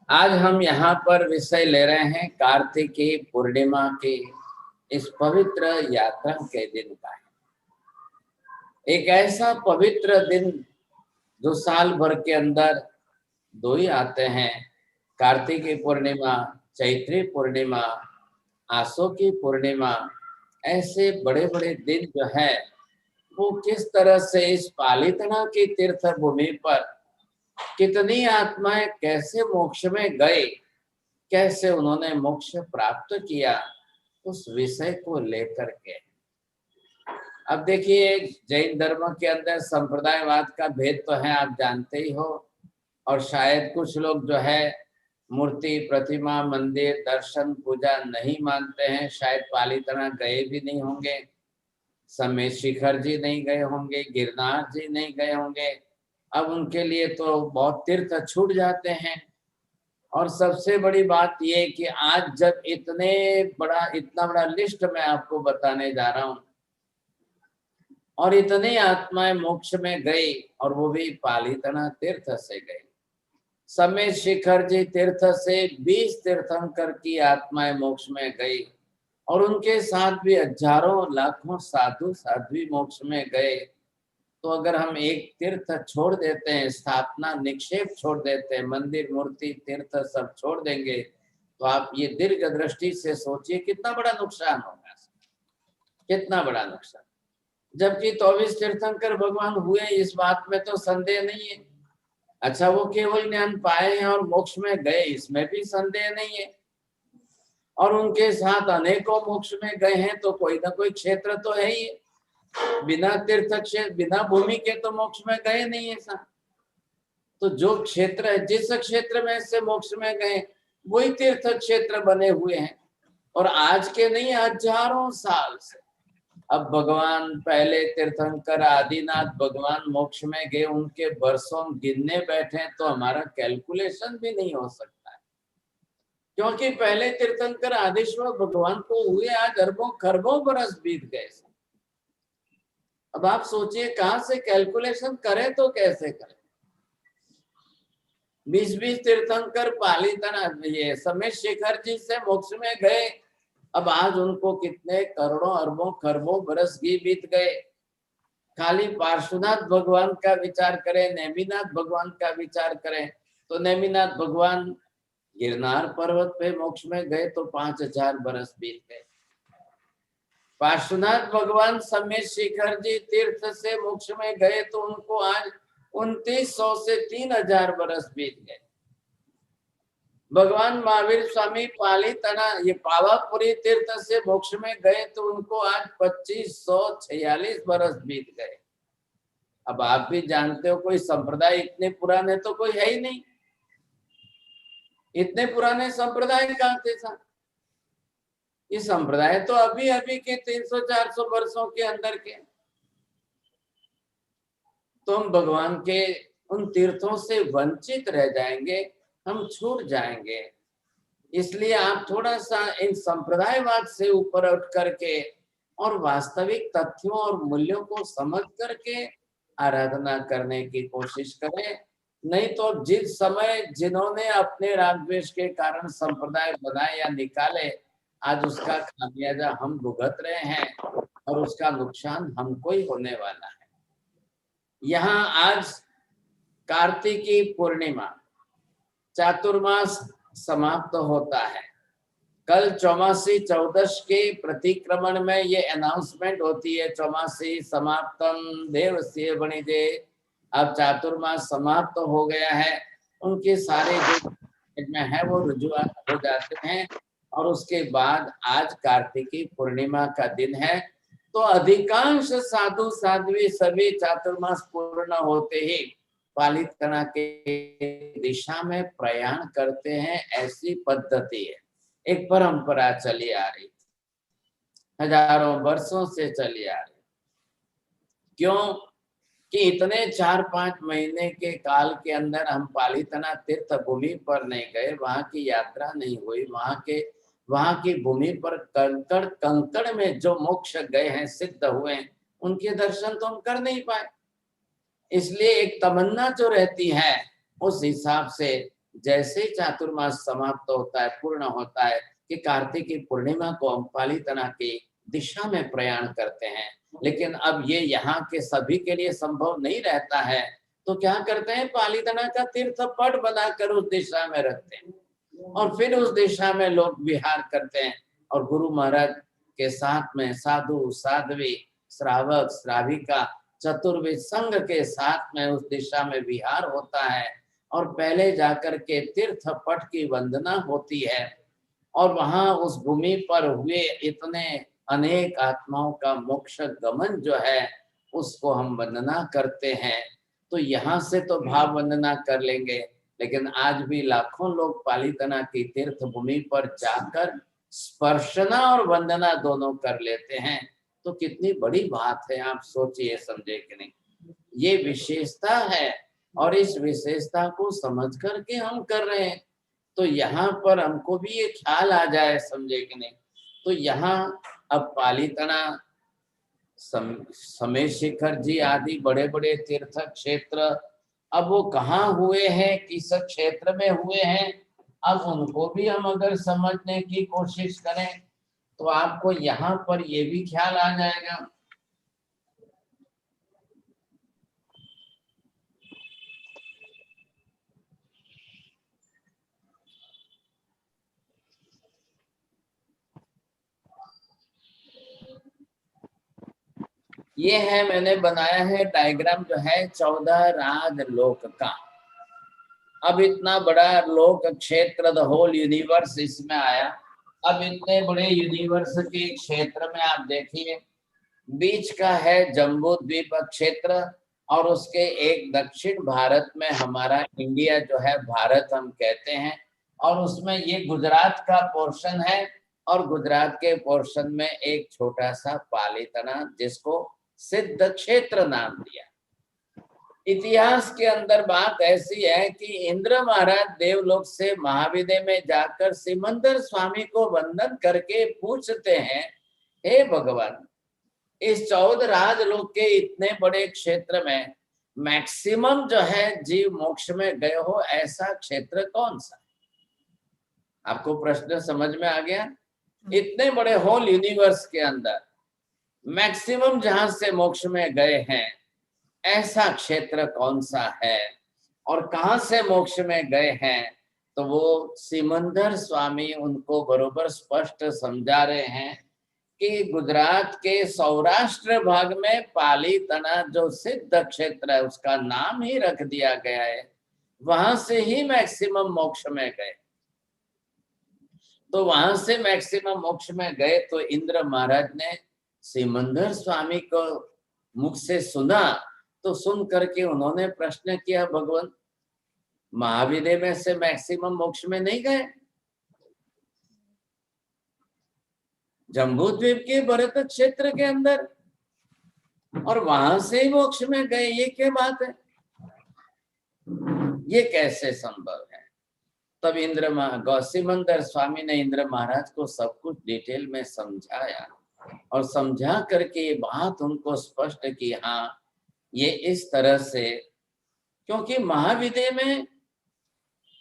आज हम यहाँ पर विषय ले रहे हैं कार्तिकी पूर्णिमा के इस पवित्र यात्रा के दिन का है। एक ऐसा पवित्र दिन जो साल भर के अंदर दो ही आते हैं, कार्तिकी पूर्णिमा, चैत्री पूर्णिमा, आसो की पूर्णिमा। ऐसे बड़े बड़े दिन जो है वो किस तरह से इस पालितना की तीर्थ भूमि पर कितनी आत्माएं कैसे मोक्ष में गए, कैसे उन्होंने मोक्ष प्राप्त किया, उस विषय को लेकर के। अब देखिए, जैन धर्म के अंदर संप्रदायवाद का भेद तो है, आप जानते ही हो। और शायद कुछ लोग जो है मूर्ति, प्रतिमा, मंदिर, दर्शन, पूजा नहीं मानते हैं, शायद पालितना गए भी नहीं होंगे, समेत शिखर जी नहीं गए होंगे, गिरनार जी नहीं गए होंगे। अब उनके लिए तो बहुत तीर्थ छूट जाते हैं। और सबसे बड़ी बात ये कि आज जब इतना बड़ा लिस्ट मैं आपको बताने जा रहा हूं, और इतनी आत्माएं मोक्ष में गई, और वो भी पालितना तीर्थ से गई। समेत शिखर जी तीर्थ से 20 तीर्थंकर की आत्माएं मोक्ष में गई, और उनके साथ भी हजारों लाखों साधु साध्वी मोक्ष में गए। तो अगर हम एक तीर्थ छोड़ देते हैं, स्थापना निक्षेप छोड़ देते हैं, मंदिर, मूर्ति, तीर्थ सब छोड़ देंगे, तो आप ये दीर्घ दृष्टि से सोचिए कितना बड़ा नुकसान होगा, कितना बड़ा नुकसान। जबकि 24 तीर्थंकर भगवान हुए, इस बात में तो संदेह नहीं है। अच्छा, वो केवल ज्ञान पाए हैं और मोक्ष में गए, इसमें भी संदेह नहीं है। और उनके साथ अनेकों मोक्ष में गए हैं, तो कोई ना कोई क्षेत्र तो है ही। बिना तीर्थ क्षेत्र, बिना भूमि के तो मोक्ष में गए नहीं ऐसा। तो जो क्षेत्र है, जिस क्षेत्र में से मोक्ष में गए, वही तीर्थ क्षेत्र बने हुए हैं। और आज के नहीं, हजारों साल से। अब भगवान पहले तीर्थंकर आदिनाथ भगवान मोक्ष में गए, उनके वर्षों गिनने बैठे तो हमारा कैलकुलेशन भी नहीं हो सकता है। क्योंकि पहले तीर्थंकर आदिश्वर भगवान को हुए आज अरबों खरबों बरस बीत गए। अब आप सोचिए कहां से कैलकुलेशन करें तो कैसे करें। 20-20 तीर्थंकर पालितना, ये समेत शिखर जी से मोक्ष में गए। अब आज उनको कितने करोड़ों अरबों खरबों बरस बीत गए। खाली पार्श्वनाथ भगवान का विचार करें, नेमिनाथ भगवान का विचार करें, तो नेमिनाथ भगवान गिरनार पर्वत पे मोक्ष में गए तो 5000 बरस बीत गए। पार्श्वनाथ भगवान समेत शिखर जी तीर्थ से मोक्ष में गए तो उनको आज 2900 से 3000 बरस बीत गए। भगवान महावीर स्वामी पालितना, ये पावापुरी तीर्थ से मोक्ष में गए तो उनको आज 2546 बरस बीत गए। अब आप भी जानते हो, कोई संप्रदाय इतने पुराने तो कोई है ही नहीं। इतने पुराने संप्रदाय कहाँ थे साहब? ये संप्रदाय तो अभी अभी के 300-400 वर्षों के अंदर के। तो हम भगवान के उन तीर्थों से वंचित रह जाएंगे, हम छूट जाएंगे। इसलिए आप थोड़ा सा इन संप्रदायवाद से ऊपर उठ करके और वास्तविक तथ्यों और मूल्यों को समझ करके आराधना करने की कोशिश करें। नहीं तो जिस समय जिन्होंने अपने राग द्वेष के कारण संप्रदाय बनाए या निकाले, आज उसका खामियाजा हम भुगत रहे हैं, और उसका नुकसान हमको ही होने वाला है। यहाँ आज कार्तिकी पूर्णिमा, चातुर्मास समाप्त होता है। कल चौमासी चौदश के प्रतिक्रमण में ये अनाउंसमेंट होती है, चौमासी समाप्तम देवस्य वणिजे। अब चातुर्मास समाप्त हो गया है, उनके सारे जो में है वो रुजुआत हो जाते हैं। और उसके बाद आज कार्तिकी पूर्णिमा का दिन है, तो अधिकांश साधु साध्वी सभी चातुर्मास पूर्ण होते ही पालितना के दिशा में प्रयाण करते हैं। ऐसी पद्धति है, एक परंपरा चली आ रही, हजारों वर्षों से चली आ रही। क्यों कि इतने 4-5 महीने के काल के अंदर हम पालितना तीर्थ भूमि पर नहीं गए, वहां की यात्रा नहीं हुई, वहां की भूमि पर कंकड़ कंकड़ में जो मोक्ष गए हैं, सिद्ध हुए हैं, उनके दर्शन तो हम कर नहीं पाए। इसलिए एक तमन्ना जो रहती है, उस हिसाब से जैसे चातुर्मास समाप्त होता है, पूर्ण होता है, कि कार्तिक की पूर्णिमा को हम पालीताना की दिशा में प्रयाण करते हैं। लेकिन अब ये यहाँ के सभी के लिए संभव नहीं रहता है, तो क्या करते हैं, पालीताना का तीर्थ पट बनाकर उस दिशा में रखते हैं और फिर उस दिशा में लोग विहार करते हैं। और गुरु महाराज के साथ में साधु साध्वी श्रावक श्राविका चतुर्विद संघ के साथ में उस दिशा में विहार होता है और पहले जाकर के तीर्थ पट की वंदना होती है। और वहां उस भूमि पर हुए इतने अनेक आत्माओं का मोक्ष गमन जो है उसको हम वंदना करते हैं। तो यहाँ से तो भाव वंदना कर लेंगे, लेकिन आज भी लाखों लोग पालीताना की तीर्थ भूमि पर जाकर स्पर्शना और वंदना दोनों कर लेते हैं। तो कितनी बड़ी बात है, आप सोचिए, समझे कि नहीं। ये विशेषता है और इस विशेषता को समझ करके हम कर रहे हैं। तो यहाँ पर हमको भी ये ख्याल आ जाए, समझे कि नहीं। तो यहाँ अब पालीताना, समय शिखर जी आदि बड़े बड़े तीर्थ क्षेत्र, अब वो कहाँ हुए हैं, किस क्षेत्र में हुए हैं, अब उनको भी हम अगर समझने की कोशिश करें तो आपको यहाँ पर ये भी ख्याल आ जाएगा। ये है, मैंने बनाया है डायग्राम जो है 14 राज लोक का। अब इतना बड़ा लोक क्षेत्र, द होल यूनिवर्स इसमें आया। अब इतने बड़े यूनिवर्स के क्षेत्र में आप देखिए, बीच का है जम्बू द्वीप क्षेत्र और उसके एक दक्षिण भारत में हमारा इंडिया जो है, भारत हम कहते हैं, और उसमें ये गुजरात का पोर्शन है और गुजरात के पोर्शन में एक छोटा सा पालीताना जिसको सिद्ध क्षेत्र नाम दिया। इतिहास के अंदर बात ऐसी है कि इंद्र महाराज देवलोक से महाविद्य में जाकर सिमंदर स्वामी को वंदन करके पूछते हैं, हे भगवान, इस 14 राजलोक के इतने बड़े क्षेत्र में मैक्सिमम जो है जीव मोक्ष में गए हो, ऐसा क्षेत्र कौन सा? आपको प्रश्न समझ में आ गया? इतने बड़े होल यूनिवर्स के अंदर मैक्सिमम जहां से मोक्ष में गए हैं, ऐसा क्षेत्र कौन सा है और कहां से मोक्ष में गए हैं? तो वो सिमंदर स्वामी उनको बरोबर स्पष्ट समझा रहे हैं कि गुजरात के सौराष्ट्र भाग में पालीताना जो सिद्ध क्षेत्र है, उसका नाम ही रख दिया गया है, वहां से ही मैक्सिमम मोक्ष में गए। तो वहां से मैक्सिमम मोक्ष में गए तो इंद्र महाराज ने सिमंदर स्वामी को मुख से सुना, तो सुन करके उन्होंने प्रश्न किया, भगवान, महाविद्य में से मैक्सिमम मोक्ष में नहीं गए? जम्बूद्वीप के भरत क्षेत्र के अंदर, और वहां से ही मोक्ष में गए, ये क्या बात है? ये कैसे संभव है? तब सिमंदर स्वामी ने इंद्र महाराज को सब कुछ डिटेल में समझाया और समझा करके ये बात उनको स्पष्ट की, हाँ ये इस तरह से, क्योंकि महाविद्य में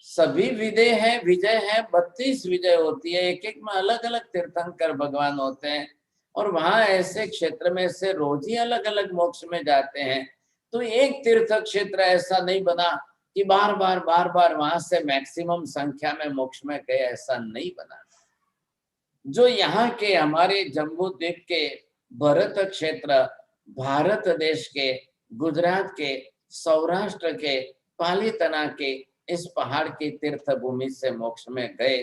सभी विदय है, विजय है, 32 विजय होती है, एक एक में अलग अलग तीर्थंकर भगवान होते हैं और वहां ऐसे क्षेत्र में से रोज ही अलग अलग मोक्ष में जाते हैं। तो एक तीर्थ क्षेत्र ऐसा नहीं बना कि बार बार वहां से मैक्सिमम संख्या में मोक्ष में गए, ऐसा नहीं बना। जो यहाँ के हमारे जम्बू द्वीप के भरत क्षेत्र, भारत देश के, गुजरात के, सौराष्ट्र के, पालीताना के इस पहाड़ की तीर्थ भूमि से मोक्ष में गए।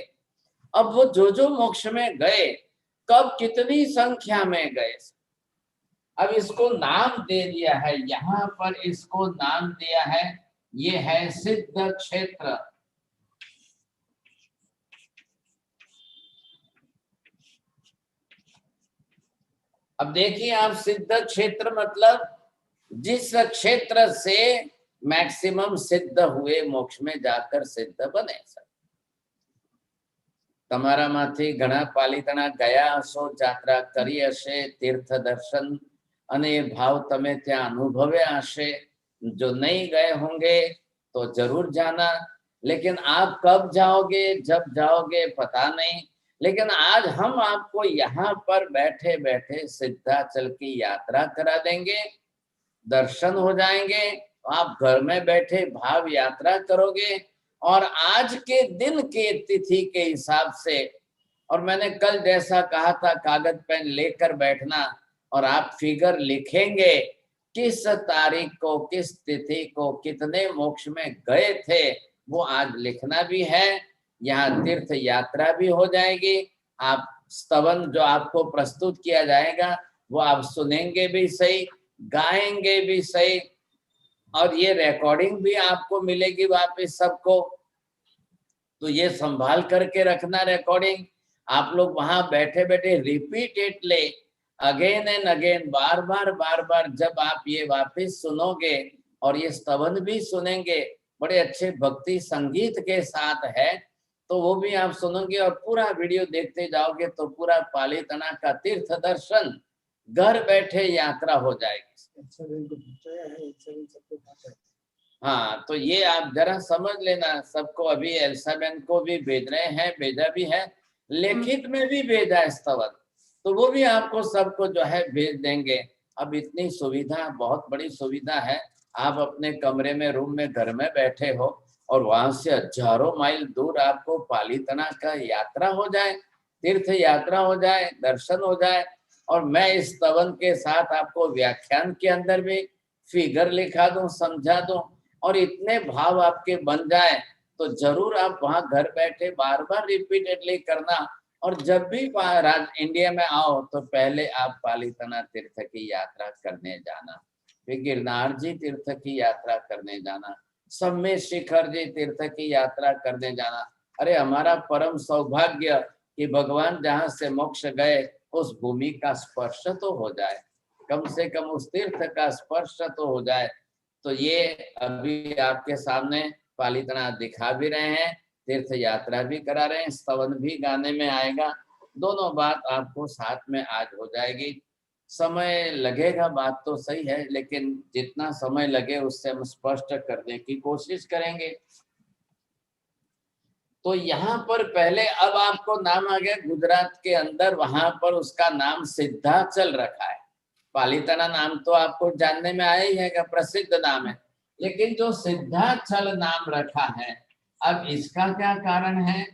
अब वो जो मोक्ष में गए, कब कितनी संख्या में गए, अब इसको नाम दे दिया है, यहाँ पर इसको नाम दिया है, ये है सिद्ध क्षेत्र। अब देखिए आप, सिद्ध क्षेत्र मतलब जिस क्षेत्र से मैक्सिमम सिद्ध हुए, मोक्ष में जाकर सिद्ध बने। તમારા માંથી ઘણા પાલીતાણા ગયા હશો, જાત્રા કરી હશે, तीर्थ दर्शन અને એ भाव તમે ત્યાં અનુભવ્યા હશે। जो नहीं गए होंगे तो जरूर जाना। लेकिन आप कब जाओगे, जब जाओगे पता नहीं। लेकिन आज हम आपको यहाँ पर बैठे बैठे सिद्धाचल की यात्रा करा देंगे, दर्शन हो जाएंगे, आप घर में बैठे भाव यात्रा करोगे। और आज के दिन के तिथि के हिसाब से, और मैंने कल जैसा कहा था कागज पेन लेकर बैठना और आप फिगर लिखेंगे किस तारीख को, किस तिथि को कितने मोक्ष में गए थे, वो आज लिखना भी है। यहाँ तीर्थ यात्रा भी हो जाएगी। आप स्तवन जो आपको प्रस्तुत किया जाएगा वो आप सुनेंगे भी सही, गाएंगे भी सही, और ये रिकॉर्डिंग भी आपको मिलेगी वापस सबको। तो ये संभाल करके रखना रिकॉर्डिंग। आप लोग वहां बैठे बैठे रिपीटेडली अगेन एंड अगेन, बार बार जब आप ये वापस सुनोगे और ये स्तवन भी सुनेंगे, बड़े अच्छे भक्ति संगीत के साथ है, तो वो भी आप सुनोगे और पूरा वीडियो देखते जाओगे तो पूरा पालीताना का तीर्थ दर्शन घर बैठे यात्रा हो जाएगी। हाँ, तो ये आप जरा समझ लेना सबको। अभी एल्साबेन को भी भेज रहे हैं, भेजा भी है, लिखित में भी भेजा है स्तवन, तो वो भी आपको सबको जो है भेज देंगे। अब इतनी सुविधा, बहुत बड़ी सुविधा है। आप अपने कमरे में, रूम में, घर में बैठे हो और वहां से हजारों माइल दूर आपको पालीताना का यात्रा हो जाए, तीर्थ यात्रा हो जाए, दर्शन हो जाए। और मैं इस स्तवन के साथ आपको व्याख्यान के अंदर भी फिगर लिखा दूं, समझा दूं, और इतने भाव आपके बन जाए तो जरूर आप वहां घर बैठे बार बार रिपीटेडली करना। और जब भी इंडिया में आओ तो पहले आप पालीताना तीर्थ की यात्रा करने जाना, फिर गिरनार जी तीर्थ की यात्रा करने जाना, सम्मेद शिखर जी तीर्थ की यात्रा करने जाना। अरे हमारा परम सौभाग्य कि भगवान जहाँ से मोक्ष गए उस भूमि का स्पर्श तो हो जाए, कम से कम उस तीर्थ का स्पर्श तो हो जाए। तो ये अभी आपके सामने पालीताना दिखा भी रहे हैं, तीर्थ यात्रा भी करा रहे हैं, स्तवन भी गाने में आएगा, दोनों बात आपको साथ में आज हो जाएगी। समय लगेगा, बात तो सही है, लेकिन जितना समय लगे उससे हम स्पष्ट करने की कोशिश करेंगे। तो यहाँ पर पहले, अब आपको नाम आ गया गुजरात के अंदर, वहां पर उसका नाम सिद्धाचल रखा है। पालीताना नाम तो आपको जानने में आया ही है, प्रसिद्ध नाम है, लेकिन जो सिद्धाचल नाम रखा है, अब इसका क्या कारण है?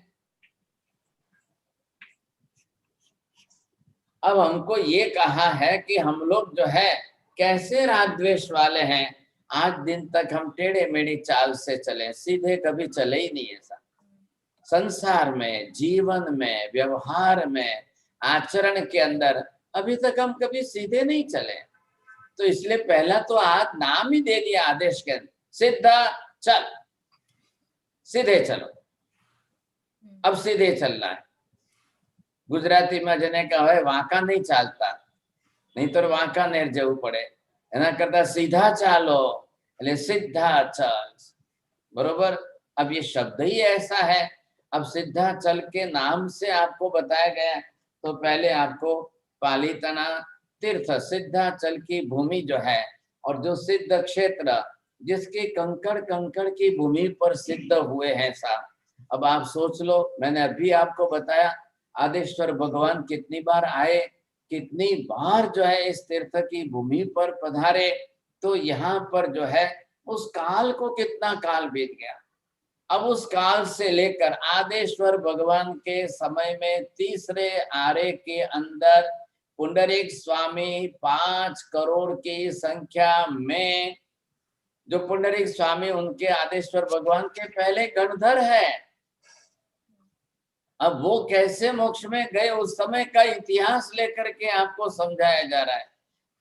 अब हमको ये कहा है कि हम लोग जो है कैसे राग द्वेष वाले हैं, आज दिन तक हम टेढ़े मेढ़ी चाल से चले, सीधे कभी चले ही नहीं ऐसा। संसार में, जीवन में, व्यवहार में, आचरण के अंदर अभी तक हम कभी सीधे नहीं चले। तो इसलिए पहला तो आज नाम ही दे दिया आदेश के अंदर, सीधा चल, सीधे चलो। अब सीधे चलना है। गुजराती में जने कहा है वांका नहीं चालता, नहीं तो वांका नेर जવું પડે, એના કરતા सीधा चालो, એટલે सीधा चल, बरोबर। अब ये शब्द ही ऐसा है। अब सिद्धाचल के नाम से आपको बताया गया, तो पहले आपको पालीताना तीर्थ सिद्धाचल की भूमि जो है, और जो सिद्ध क्षेत्र जिसके कंकड़ कंकड़ की भूमि पर सिद्ध हुए हैं साहब। अब आप सोच लो, मैंने अभी आपको बताया आदेश्वर भगवान कितनी बार आए, कितनी बार जो है इस तीर्थ की भूमि पर पधारे, तो यहाँ पर जो है उस काल को कितना काल बीत गया। अब उस काल से लेकर आदेश्वर भगवान के समय में तीसरे आरे के अंदर पुंडरीक स्वामी 5 करोड़ की संख्या में, जो पुंडरीक स्वामी उनके आदेश्वर भगवान के पहले गणधर है। अब वो कैसे मोक्ष में गए उस समय का इतिहास लेकर के आपको समझाया जा रहा है।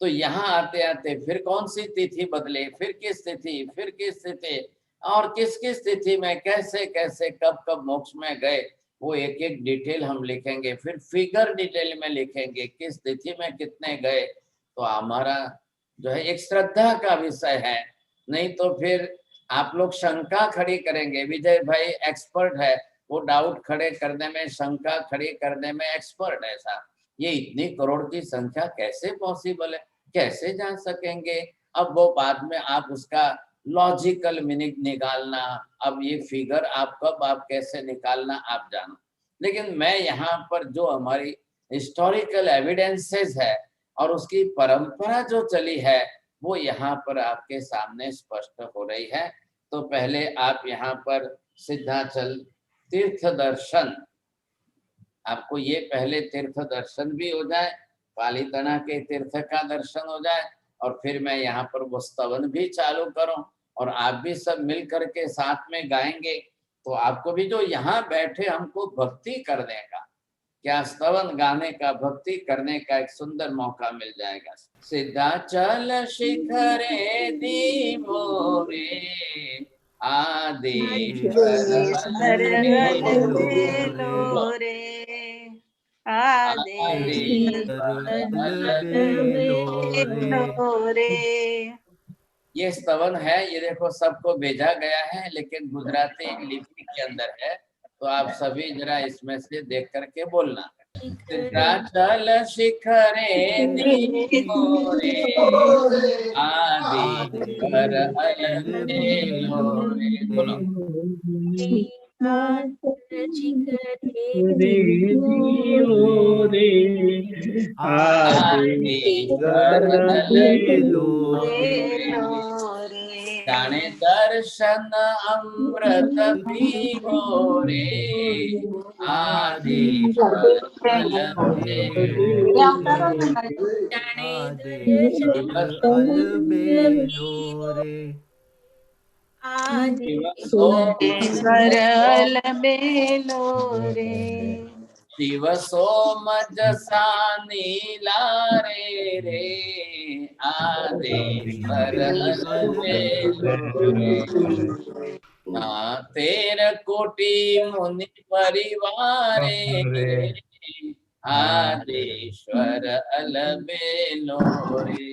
तो यहाँ आते आते फिर कौन सी तिथि बदले, फिर किस तिथि, फिर किस तिथि, और किस किस तिथि में कैसे कैसे कब कब मोक्ष में गए, वो एक एक डिटेल हम लिखेंगे। फिर फिगर डिटेल में लिखेंगे किस तिथि में कितने गए। तो हमारा जो है एक श्रद्धा का विषय है, नहीं तो फिर आप लोग शंका खड़ी करेंगे। विजय भाई एक्सपर्ट है, वो डाउट खड़े करने में, शंका खड़ी करने में एक्सपर्ट है साहब। ये इतनी करोड़ की संख्या कैसे पॉसिबल है, कैसे जान सकेंगे? अब वो बाद में आप उसका लॉजिकल मीनिंग निकालना, अब ये फिगर आप कब आप कैसे निकालना आप जानो। लेकिन मैं यहाँ पर जो हमारी हिस्टोरिकल एविडेंसेस है और उसकी परंपरा जो चली है वो यहाँ पर आपके सामने स्पष्ट हो रही है। तो पहले आप यहाँ पर सिद्धाचल तीर्थ दर्शन, आपको ये पहले तीर्थ दर्शन भी हो जाए, पालीताना के तीर्थ का दर्शन हो जाए, और फिर मैं यहाँ पर वो स्तवन भी चालू करूं और आप भी सब मिल करके साथ में गाएंगे, तो आपको भी जो यहाँ बैठे हमको भक्ति करने का, क्या स्तवन गाने का, भक्ति करने का एक सुंदर मौका मिल जाएगा। सिद्धाचल शिखरे धीमो रे आदेश्वर ये स्तवन है, ये देखो सबको भेजा गया है लेकिन गुजराती लिपि के अंदर है, तो आप सभी जरा इसमें से देख करके बोलना। सिद्धाचल शिखरे धीमो रे आदेश्वर अलबेलो रे, बोलो। जाने दर्शन अमृत पीवो रे आदेश्वर शिव सोम जसानी लारे रे आदेश्वर तेर कोटि मुनि परिवारे आदेश्वर अलबेलो रे।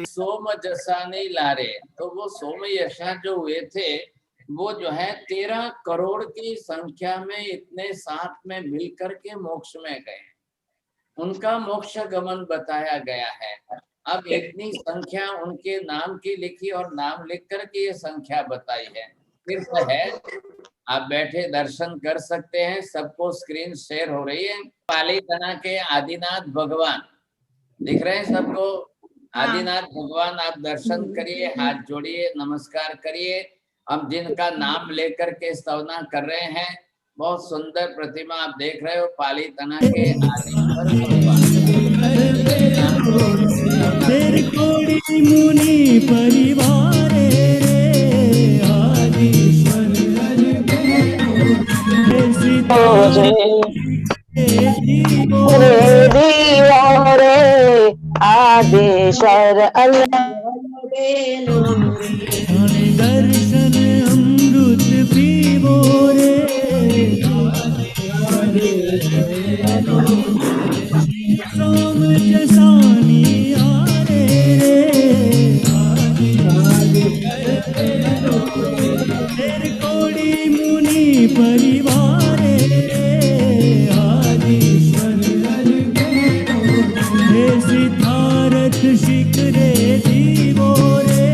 सोम जसानी लारे, तो वो सोम यशा जो हुए थे वो जो है 13 करोड़ की संख्या में इतने साथ में मिलकर के मोक्ष में गए, उनका मोक्ष गमन बताया गया है। अब इतनी संख्या उनके नाम की लिखी और नाम लिख करके ये संख्या बताई है। तीर्थ है, आप बैठे दर्शन कर सकते हैं, सबको स्क्रीन शेयर हो रही है। पालीताना के आदिनाथ भगवान दिख रहे हैं सबको, आदिनाथ भगवान आप दर्शन करिए, हाथ जोड़िए, नमस्कार करिए। हम जिनका नाम लेकर के स्तवना कर रहे हैं, बहुत सुंदर प्रतिमा आप देख रहे हो, पालीताना के आदिश्वर भगवान। मुनि परिवार आदेश्वर दर्शन अमृत पीवो रे सोम जसानी आरे रे कोड़ी मुनि परिवार सिद्धार्थ शिखरे जीवो रे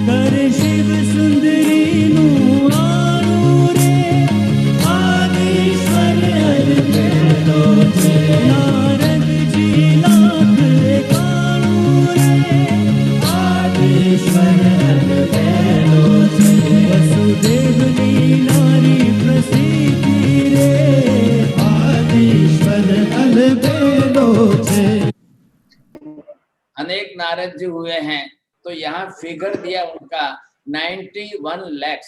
कर शिव सुंदरी नु आनु रे आदेश्वर अलबेलो छे नारद जी लाख कानु रे आदेश्वर अलबेलो छे वसुदेव नी नारी प्रसिद्धि रे आदेश्वर अलबेलो छे। अनेक नारद जी हुए हैं, तो यहाँ फिगर दिया उनका 91 लाख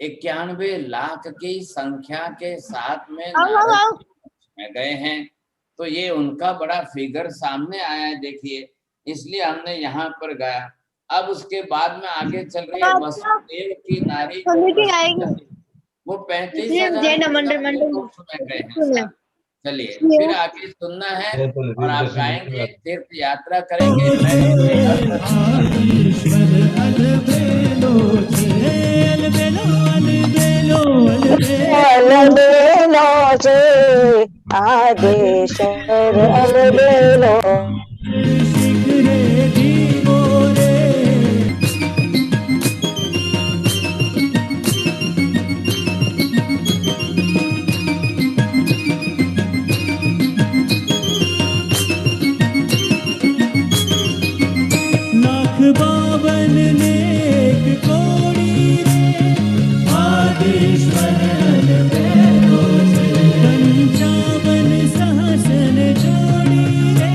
91 लाख की संख्या के साथ में नारद में गए हैं, तो ये उनका बड़ा फिगर सामने आया है, देखिए, इसलिए हमने यहाँ पर गाया। अब उसके बाद में आगे चल रही है वसुदेव की नारी, वो 35,000 में गए हैं। चलिए फिर आगे सुनना है और आप गाएंगे, तीर्थ यात्रा करेंगे। मैं इसके अर्थ ईश्वर अलबेलो छे, अलबेलो अलबेलो अलबेलो छे आदेश्वर अलबेलो शिखरे दीवो रे। लाख बावन नेक कोड़ी रे आदेश्वर अलबेलो छे, पंचावन सहस्र जोड़ी रे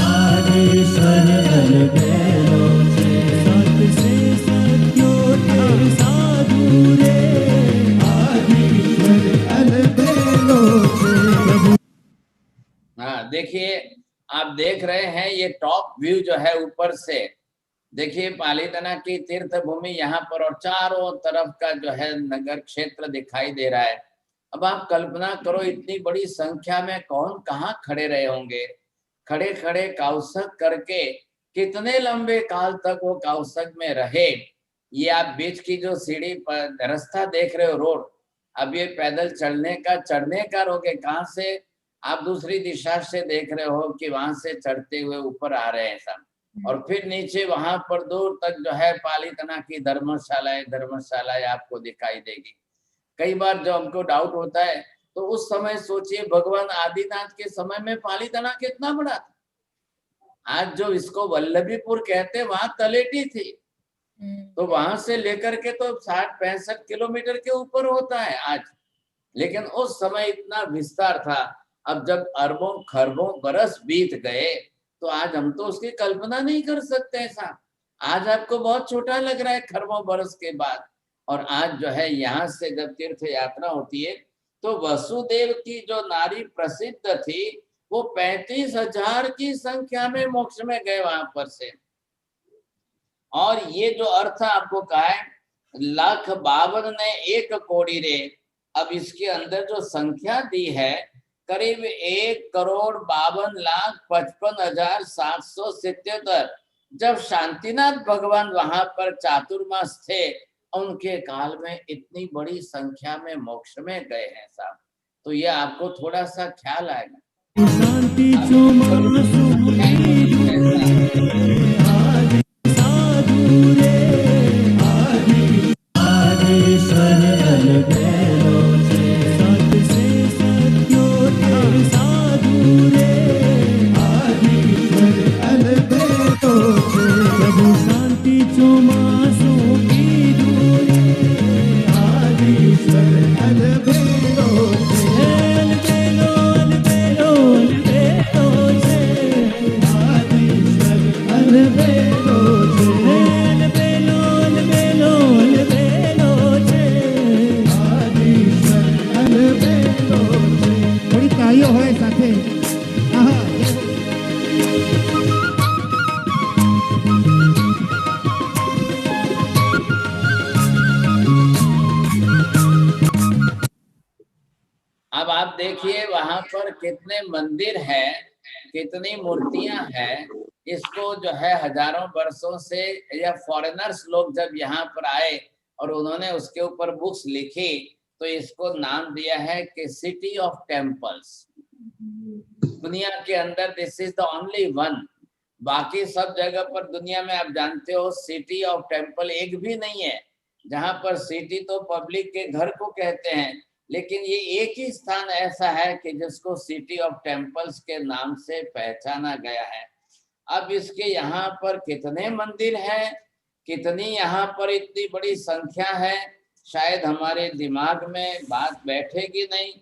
आदेश्वर अलबेलो छे, सत से सत्योतेर साधु रे आदेश्वर अलबेलो छे। हाँ देखिए, आप देख रहे हैं ये टॉप व्यू जो है ऊपर से, देखिए पालीताना की तीर्थ भूमि यहाँ पर और चारों तरफ का जो है नगर क्षेत्र दिखाई दे रहा है। अब आप कल्पना करो इतनी बड़ी संख्या में कौन कहाँ खड़े रहे होंगे, खड़े खड़े काउसक करके कितने लंबे काल तक वो काउसक में रहे। ये आप बीच की जो सीढ़ी पर रास्ता देख रहे हो, रोड, अब ये पैदल चढ़ने का चढ़ने का रोक है, कहाँ से आप दूसरी दिशा से देख रहे हो कि वहां से चढ़ते हुए ऊपर आ रहे हैं सब, और फिर नीचे वहां पर दूर तक जो है पालीताना की धर्मशालाएं आपको दिखाई देगी। कई बार जो हमको डाउट होता है तो उस समय सोचिए भगवान आदिनाथ के समय में पालीताना कितना बड़ा था। आज जो इसको वल्लभीपुर कहते वहां तलेटी थी, तो वहां से लेकर के तो 60-65 किलोमीटर के ऊपर होता है आज, लेकिन उस समय इतना विस्तार था। अब जब अरबों खरबों बरस बीत गए तो आज हम तो उसकी कल्पना नहीं कर सकते ऐसा। आज आपको बहुत छोटा लग रहा है खरबों बरस के बाद। और आज जो है यहाँ से जब तीर्थ यात्रा होती है तो वसुदेव की जो नारी प्रसिद्ध थी वो 35,000 की संख्या में मोक्ष में गए वहां पर से। और ये जो अर्थ आपको कहा है 1,52 ने 1 कोड़ी रे, अब इसके अंदर जो संख्या दी है करीब 1,52,55,777। जब शांतिनाथ भगवान वहां पर चातुर्मास थे उनके काल में इतनी बड़ी संख्या में मोक्ष में गए हैं साहब, तो ये आपको थोड़ा सा ख्याल आएगा। शांति साधु रे आदेश्वर अलबेलो छे, सत से सत्योतेर साधु रे आदेश्वर अलबेलो छे, प्रभु शांति चौमासों की दूरे आदेश्वर अलबेलो छे, अलबेलो अलबेलो अलबेलो छे आदेश्वर अलबेलो छे, अलबेलो अलबेलो अलबेलो छे आदेश्वर अलबेलो छे। थोड़ी तालियों હોય સાથે। આહા अब आप देखिए वहां पर कितने मंदिर हैं, कितनी मूर्तियां हैं। इसको जो है हजारों वर्षों से या फॉरेनर्स लोग जब यहाँ पर आए और उन्होंने उसके ऊपर बुक्स लिखी तो इसको नाम दिया है कि सिटी ऑफ टेम्पल्स। दुनिया के अंदर this is the only one. बाकी सब जगह पर दुनिया में आप जानते हो सिटी ऑफ टेम्पल एक भी नहीं है। जहां पर सिटी तो पब्लिक के घर को कहते हैं, लेकिन ये एक ही स्थान ऐसा है कि जिसको सिटी ऑफ टेम्पल्स के नाम से पहचाना गया है। अब इसके यहाँ पर कितने मंदिर हैं, कितनी यहाँ पर इतनी बड़ी संख्या है, शायद हमारे दिमाग में बात बैठेगी नहीं,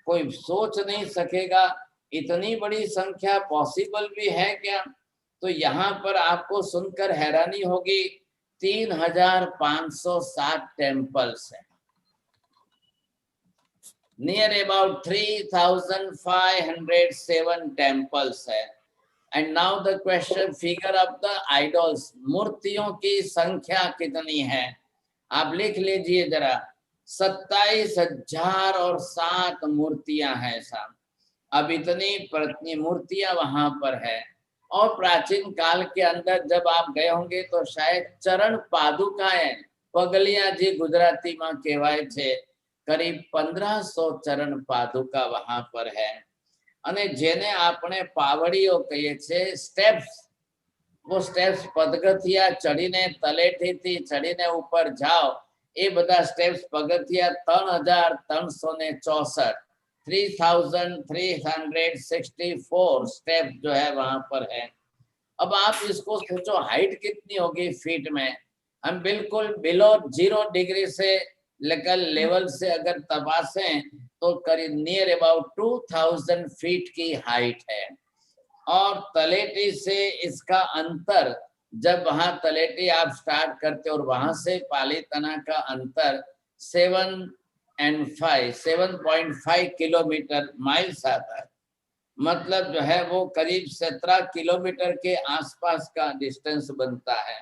कोई सोच नहीं सकेगा इतनी बड़ी संख्या पॉसिबल भी है क्या। तो यहाँ पर आपको सुनकर हैरानी होगी 3,560 टेम्पल्स हैं। Near about 3,507 temples है। And now the question, figure of the idols, मूर्तियों की संख्या कितनी है आप लिख लीजिए जरा। 27,007 मूर्तियां हैं साहब। अब इतनी प्रति मूर्तियां वहां पर है। और प्राचीन काल के अंदर जब आप गए होंगे तो शायद चरण पादुकाएं पगलिया जी गुजराती में कहवाय छे, करीब 1500 चरण पादुका वहां पर है। અને જેને આપણે પાવડીઓ કહીએ છે સ્ટેપ્સ, वो स्टेप्स પગથિયા ચડીને તલેટીથી ચડીને ઉપર જાઓ એ બધા સ્ટેપ્સ પગથિયા 3364 3364 स्टेप जो है वहां पर है। अब आप इसको सोचो हाइट कितनी होगी फीट में। हम बिल्कुल बिलो 0 डिग्री से लेकर लेवल से अगर तपासें तो करीब नियर अबाउट 2000 फीट की हाइट है। और तलेटी से इसका अंतर, जब वहां तलेटी आप स्टार्ट करते और वहां से पालीताना का अंतर 7.5 किलोमीटर माइल्स आता है। मतलब जो है वो करीब 17 किलोमीटर के आसपास का डिस्टेंस बनता है।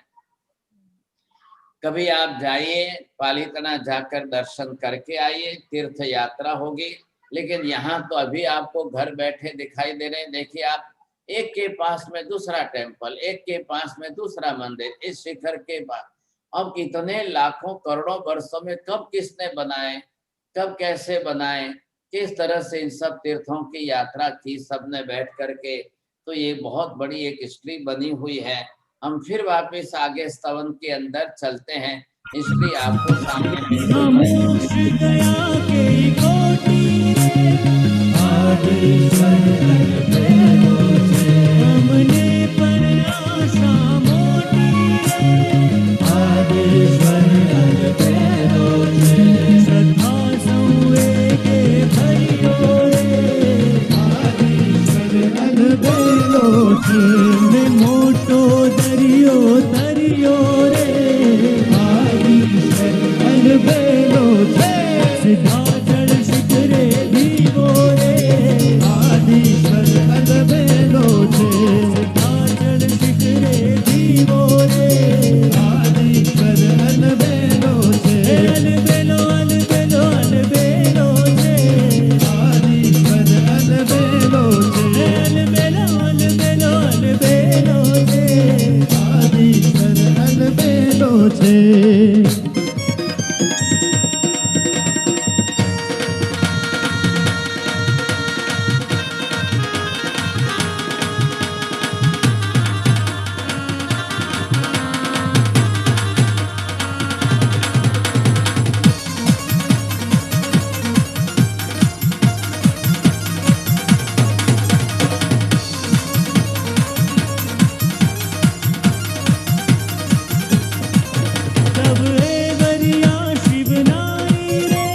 कभी आप जाइए, पालीताना जाकर दर्शन करके आइए, तीर्थ यात्रा होगी। लेकिन यहाँ तो अभी आपको घर बैठे दिखाई दे रहे हैं। देखिए आप, एक के पास में दूसरा टेम्पल, एक के पास में दूसरा मंदिर, इस शिखर के पास। अब इतने लाखों करोड़ों वर्षों में कब किसने बनाए, कब कैसे बनाए, किस तरह से इन सब तीर्थों की यात्रा की सबने बैठ करके, तो ये बहुत बड़ी एक हिस्ट्री बनी हुई है। हम फिर वापस आगे स्तवन के अंदर चलते हैं। हिस्ट्री आपको सामने खामोश गया के कोटि रे, आदेश्वर अलबेलो छे। हमने पर आशा मोटी रे, आदेश्वर अलबेलो छे। श्रद्धा संवेगे भरियो रे, आदेश्वर अलबेलो छे। ने मोटो दरियो दरियो रे, अलबेलो छे। सिद्धाचल शिखरे दीवो रे, आदिश्वर अलबेलो छे। सिद्धाचल शिखरे दीवो रे, आदिश्वर अलबेलो छे। अलबेलो अलबेलो अलबेलो छे, आदिश्वर अलबेलो छे। अलबेलो अलबेलो अलबेलो छे, आदिश्वर अलबेलो छे। तब एवरिया शिवनाई रे,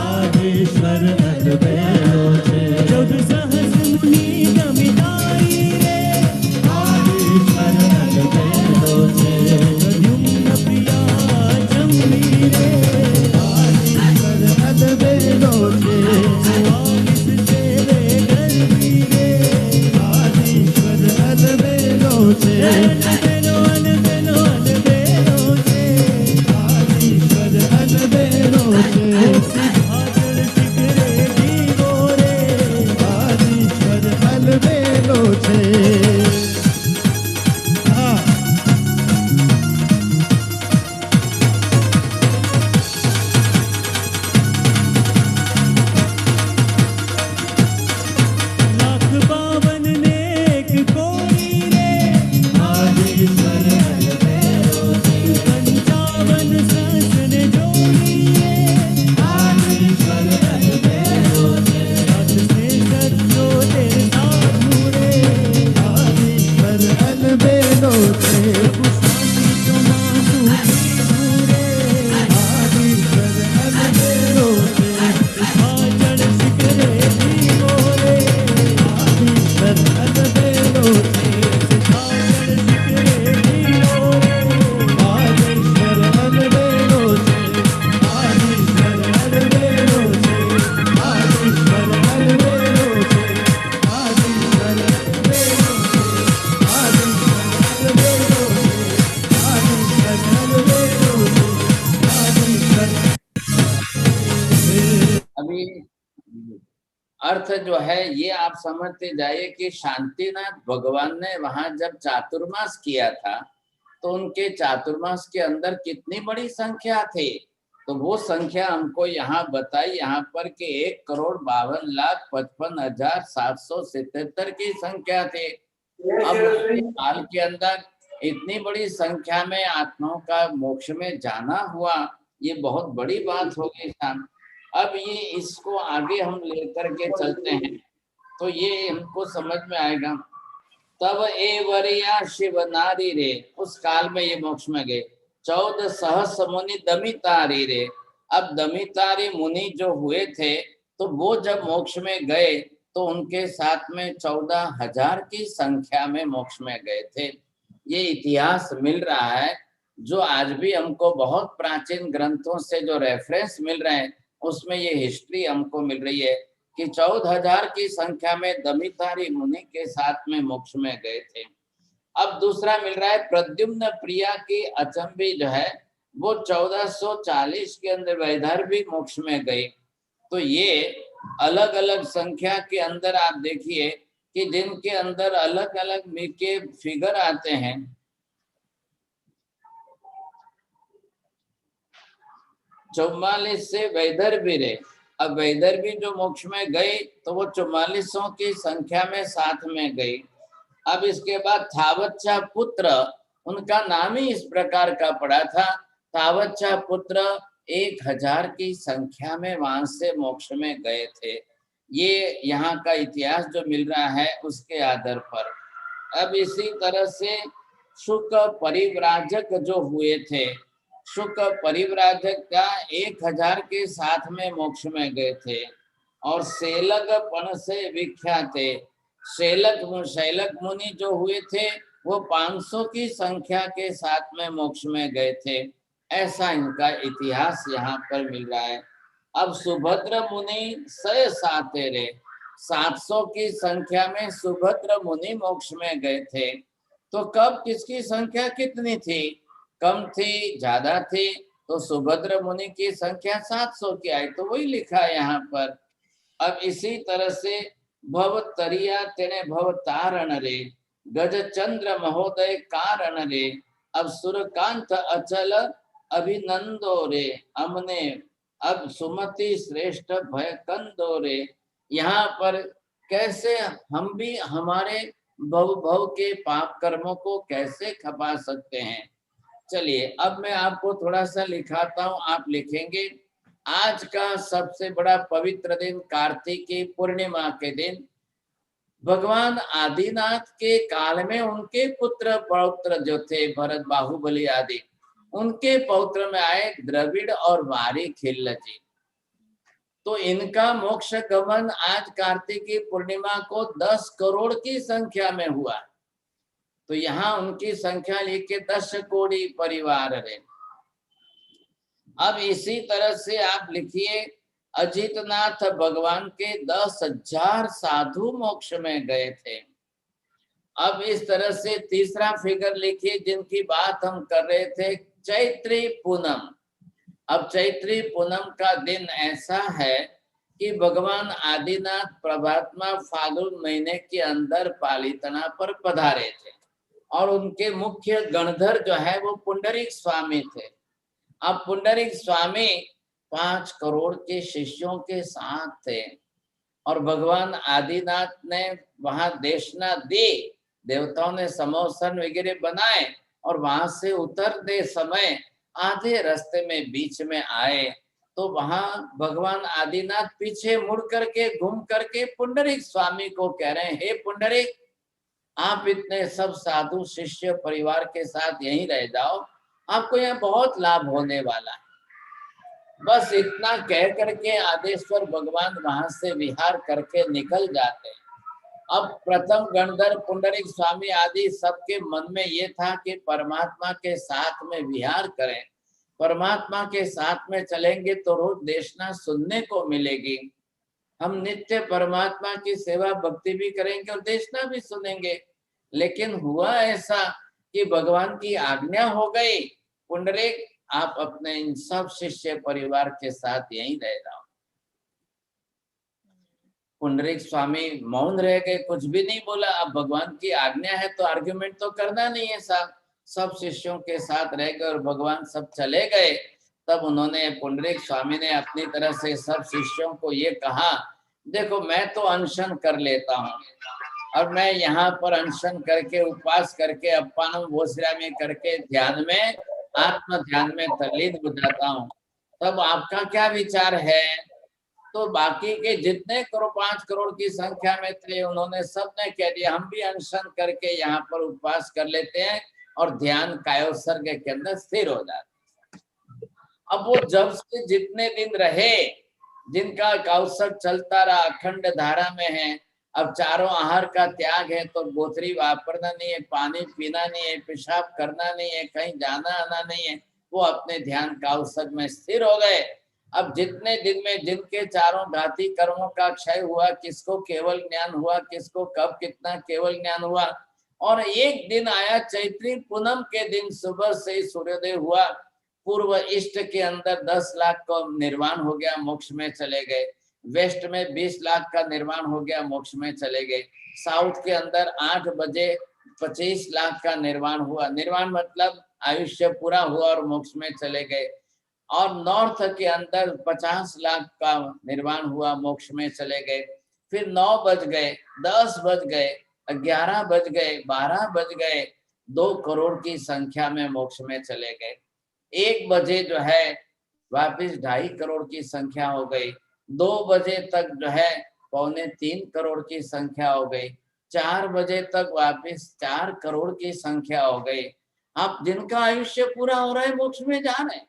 आदेश्वर अलबेलो छे। जब सहस मुनि गमिताई रे, आदेश्वर अलबेलो छे। प्रद्युम्न प्रिया जमनी रे, आदेश्वर अलबेलो छे। 44 सेवे गर्वी रे, आदेश्वर अलबेलो छे। अलबेलो अलबेलो अलबेलो छे, आदिश्वर अलबेलो छे। सिद्धाचल शिखरे दीवो रे, आदिश्वर अलबेलो छे। लाख 52 ने एक कोरी रे, आदिश्वर अलबेलो छे। 55 सहस ने जोड़ी रे, आदिश्वर अलबेलो छे। 7 से सत्यो तेरे साधु रे, आदिश्वर अलबेलो छे। गुस्सानी तो मासू दीवू रे, आदिश्वर अलबेलो छे। सिद्धाचल शिखरे दीवो रे, आदिश्वर अलबेलो छे। सिद्धाचल शिखरे दीवो रे, आदिश्वर अलबेलो छे। आदिश्वर अलबेलो छे, आदिश्वर अलबेलो छे। आदिश्वर अलबेलो छे, आदिश्वर अलबेलो छे। आदिश्वर अलबेलो छे, आदिश्वर। अभी अर्थ जो है ये आप समझते जाइए कि शांतिनाथ भगवान ने वहां जब चातुर्मास किया था तो उनके चातुर्मास के अंदर कितनी बड़ी संख्या थी, तो वो संख्या हमको यहाँ बताई यहाँ पर कि 1,52,55,777 की संख्या थी। अब उनके काल के अंदर इतनी बड़ी संख्या में आत्माओं का मोक्ष में जाना हुआ, ये बहुत बड़ी बात हो गई शाम। अब ये इसको आगे हम लेकर के चलते हैं तो ये हमको समझ में आएगा। तब ए वरिया शिव नारी रे, उस काल में ये मोक्ष में गए। 14 सहस्र मुनि दमितारी रे, अब दमितारी मुनि जो हुए थे तो वो जब मोक्ष में गए तो उनके साथ में 14,000 की संख्या में मोक्ष में गए थे। ये इतिहास मिल रहा है जो आज भी हमको बहुत प्राचीन ग्रंथों से जो रेफरेंस मिल रहे हैं उसमें ये हिस्ट्री हमको मिल रही है कि 14,000 की संख्या में दमितारी मुनि के साथ में मोक्ष में गए थे। अब दूसरा मिल रहा है प्रद्युम्न प्रिया की अचंबी जो है वो 1440 के अंदर वैदर्भी मोक्ष में गई। तो ये अलग अलग संख्या के अंदर आप देखिए कि जिनके अंदर अलग अलग के फिगर आते हैं। 44 से वैदर्भी रे, अब वैदर्भी जो मोक्ष में गई तो वो 44 की संख्या में साथ में गई। अब इसके बाद थावच्छा पुत्र, उनका नाम ही इस प्रकार का पड़ा था, थावच्छा पुत्र 1,000 की संख्या में वहां से मोक्ष में गए थे। ये यहाँ का इतिहास जो मिल रहा है उसके आधार पर। अब इसी तरह से शुक परिव्राजक जो हुए थे, शुक परिव्राजक का 1,000 के साथ में मोक्ष में गए थे। और सेलग पण से विख्यात थे, शैलक मुनि जो हुए थे वो 500 की संख्या के साथ में मोक्ष में गए थे। ऐसा इनका इतिहास यहाँ पर मिल रहा है। अब सुभद्र मुनि 700 की संख्या में सुभद्र मुनि मोक्ष में गए थे। तो कब किसकी संख्या कितनी थी, कम थी ज्यादा थी, तो सुभद्र मुनि की संख्या 700 की आई, तो वही लिखा है यहाँ पर। अब इसी तरह से भवतरिया तेने भवतारण रे, गज चंद्र महोदय कारण रे, अब सुरकांत अचल अभिनंदो रे, अमने अब सुमति श्रेष्ठ भय कंदो रे। यहाँ पर कैसे हम भी हमारे भव के पाप कर्मों को कैसे खपा सकते हैं। चलिए अब मैं आपको थोड़ा सा लिखाता हूँ, आप लिखेंगे। आज का सबसे बड़ा पवित्र दिन कार्तिकी पूर्णिमा के दिन भगवान आदिनाथ के काल में उनके पुत्र पौत्र जो थे भरत बाहुबली आदि, उनके पौत्र में आए द्रविड़ और वारी खिल्ल जी। तो इनका मोक्ष गमन आज कार्तिकी पूर्णिमा को 10 करोड़ की संख्या में हुआ। तो यहाँ उनकी संख्या लिखे 10 कोटि परिवार है। अब इसी तरह से आप लिखिए अजितनाथ भगवान के 10,000 साधु मोक्ष में गए थे। अब इस तरह से तीसरा फिगर लिखिए जिनकी बात हम कर रहे थे, चैत्री पूनम। अब चैत्री पूनम का दिन ऐसा है कि भगवान आदिनाथ प्रभात्मा फाल्गुन महीने के अंदर पालितना पर पधारे थे और उनके मुख्य गणधर जो है वो पुंडरीक स्वामी थे। अब पुंडरीक स्वामी 5 करोड़ के शिष्यों के साथ थे और भगवान आदिनाथ ने वहां देशना दी, देवताओं ने समोसन वगैरह बनाए और वहां से उतरते समय आधे रास्ते में बीच में आए तो वहां भगवान आदिनाथ पीछे मुड़ करके घूम करके पुंडरीक स्वामी को कह रहे हैं, हे पुंडरीक, आप इतने सब साधु शिष्य परिवार के साथ यहीं रह जाओ, आपको यहाँ बहुत लाभ होने वाला है। बस इतना कह करके आदेश्वर भगवान वहां से विहार करके निकल जाते हैं। अब प्रथम गणधर पुंडरीक स्वामी आदि सबके मन में ये था कि परमात्मा के साथ में विहार करें, परमात्मा के साथ में चलेंगे तो रोज देशना सुनने को मिलेगी, हम नित्य परमात्मा की सेवा भक्ति भी करेंगे और देशना भी सुनेंगे। लेकिन हुआ ऐसा कि भगवान की आज्ञा हो गई, पुंडरीक आप अपने इन सब शिष्य परिवार के साथ यहीं रह जाओ। पुंडरीक स्वामी मौन रह गए, कुछ भी नहीं बोला। अब भगवान की आज्ञा है तो आर्ग्यूमेंट तो करना नहीं है साहब। सब शिष्यों के साथ रह गए और भगवान सब चले गए। तब उन्होंने, पुंडरीक स्वामी ने अपनी तरह से सब शिष्यों को ये कहा, देखो मैं तो अनशन कर लेता हूँ और मैं यहाँ पर अनशन करके उपवास करके अपानम भोसरामी करके ध्यान में, आत्म ध्यान में तल्लीन हो जाता हूँ। तब आपका क्या विचार है? तो बाकी के जितने 5 करोड़ की संख्या में थे, उन्होंने सबने कह दिया हम भी अनशन करके यहाँ पर उपवास कर लेते हैं और ध्यान कायोत्सर्ग के अंदर स्थिर हो जाते हैं। अब वो जब से जितने दिन रहे, जिनका कायोत्सर्ग चलता रहा, अखंड धारा में है, अब चारों आहार का त्याग है, तो बोतरी वापरना नहीं है, पानी पीना नहीं है, पेशाब करना नहीं है, कहीं जाना आना नहीं है, वो अपने ध्यान कायोत्सर्ग में स्थिर हो गए। अब जितने दिन में जिनके चारों घाती कर्मों का क्षय हुआ, किसको केवल ज्ञान हुआ, किसको कब कितना केवल ज्ञान हुआ, और एक दिन आया चैत्री पूनम के दिन सुबह से सूर्योदय हुआ, पूर्व ईस्ट के अंदर 10 लाख का निर्माण हो गया, मोक्ष में चले गए। वेस्ट में 20 लाख का निर्माण हो गया, मोक्ष में चले गए। साउथ के अंदर 8 बजे 25 लाख का निर्माण हुआ, निर्माण मतलब आयुष्य पूरा हुआ और मोक्ष में चले गए। और नॉर्थ के अंदर 50 लाख का निर्माण हुआ, मोक्ष में चले गए। फिर 9 बज गए, 10 बज गए, 11 बज गए, 12 बज गए, 2 करोड़ की संख्या में मोक्ष में चले गए। 1 बजे जो है वापिस 2.5 करोड़ की संख्या हो गई। 2 बजे तक जो है 2.25 करोड़ की संख्या हो गई। 4 बजे तक वापिस 4 करोड़ की संख्या हो गई। अब जिनका आयुष्य पूरा हो रहा है मोक्ष में जा रहे हैं।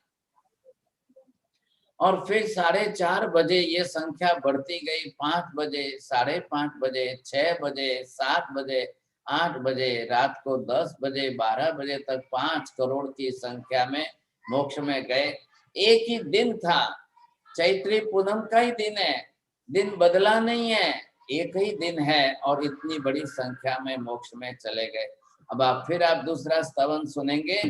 और फिर 4:30 बजे ये संख्या बढ़ती गई, 5 बजे, 5:30 बजे, 6 बजे, 7 बजे, 8 बजे, रात को 10 बजे, 12 बजे तक 5 करोड़ की संख्या में मोक्ष में गए। एक ही दिन था, चैत्री पूनम का ही दिन है, दिन बदला नहीं है, एक ही दिन है और इतनी बड़ी संख्या में मोक्ष में चले गए। अब आप दूसरा स्तवन सुनेंगे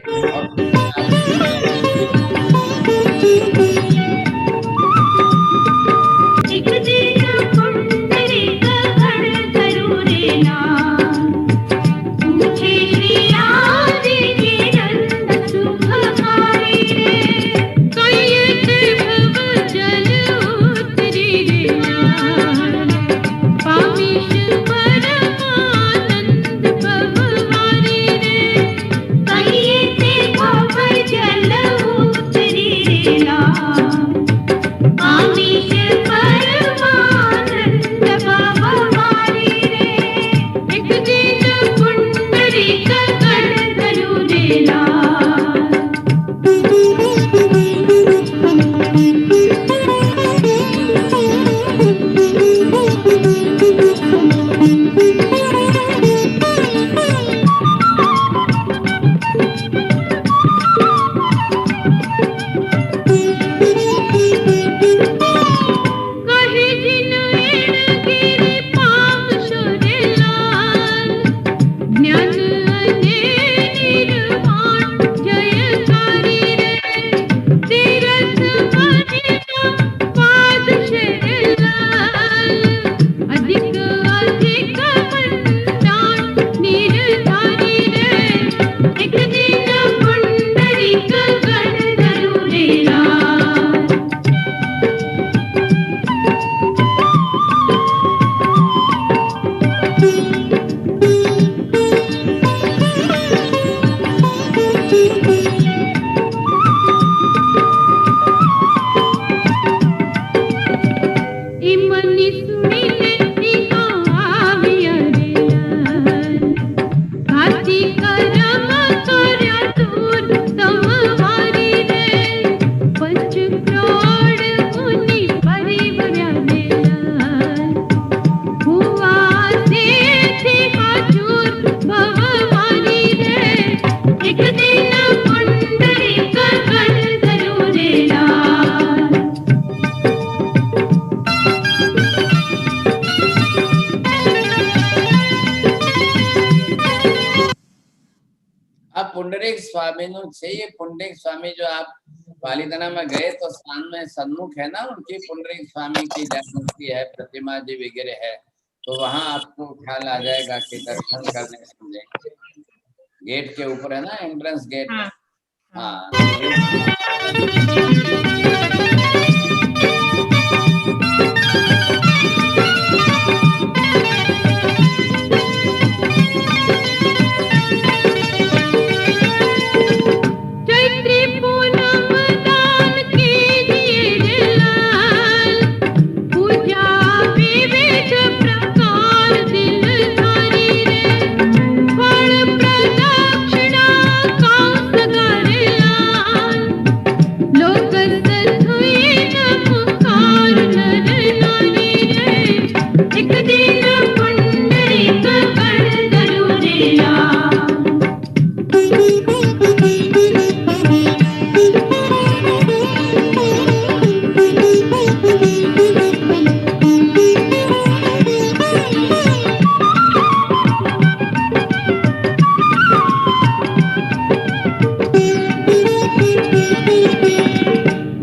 પુંડરીક સ્વામી નું છે। ये पुंडरीक स्वामी जो आप पालीताना में गए तो सामने सन्मुख है ना उनकी पुंडरीक स्वामी की मूर्ति है, प्रतिमा जी वगैरह है, तो वहां आपको ख्याल आ जाएगा कि दर्शन करने से मिलेंगे। गेट के ऊपर है ना एंट्रेंस गेट। हाँ, हाँ तो वो चैत्री पूनम दान कीजिए लाल, पूजा विविध प्रकार दिल धारी रे, फल प्रदक्षिणा कांस करे लाल, लोक सधुई नमकार नर नारी रे, एक दिन पुंडरीक कर धरु रे लाल।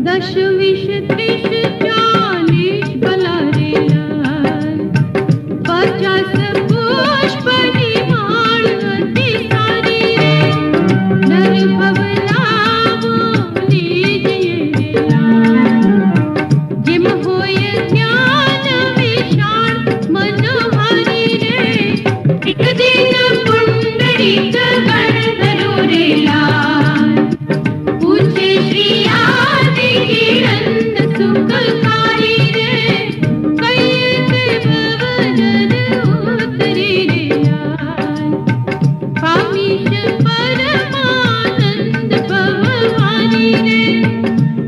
दश विष त्रिश 40 बलारे लाल, 50 पुष्प निमाण अति सारी रे, नर भव लावो लीजिए रे लाल, जिम होय ज्ञान विशाल मनोहारी रे, एक दिन पुंडरीक कर धरु रे लाल, पूछे श्री आदि किरण सुखकारी रे, कैसे भवजन उतरी रे लाल, कामीश परमानंद भववानी रे,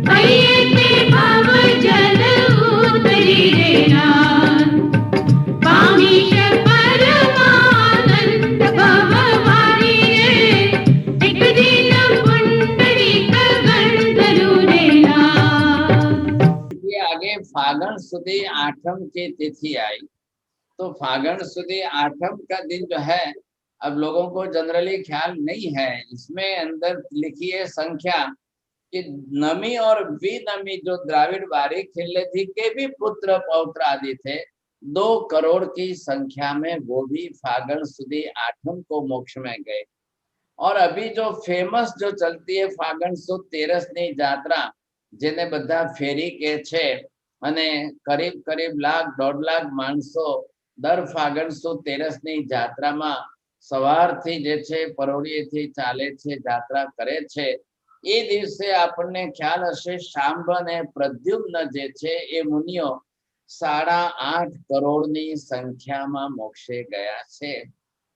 कैसे भवजन उतरी रे लाल, कामीश परमानंद भववानी रे, एक दिन पुंडरीक कर धरु रे लाल। ये आगे फागण सुदी आठम की तिथि आई, तो फागण सुदी आठम का दिन जो है, अब लोगों को जनरली ख्याल नहीं है, इसमें अंदर लिखी है संख्या कि नमी और विनमी जो द्राविड़ बारी खिल्ले थी के भी पुत्र पौत्र आदि थे, 2 करोड़ की संख्या में वो भी फागण सुदी आठम को मोक्ष में गए। और अभी जो फेमस जो चलती है फागण सुद तेरसनी यात्रा, જેને બધા ફેરી કે છે, અને કરીબ કરીબ 1.5 લાખ માણસો દર ફાગણ સુદ તેરસની જાત્રામાં સવારથી જે છે પરોળીએથી ચાલે છે, જાત્રા કરે છે। એ દિવસે આપણને ખ્યાલ હશે શાંભ અને પ્રદ્યુમ્ન જે છે એ મુનિઓ 8.5 કરોડની સંખ્યામાં મોક્ષે ગયા છે।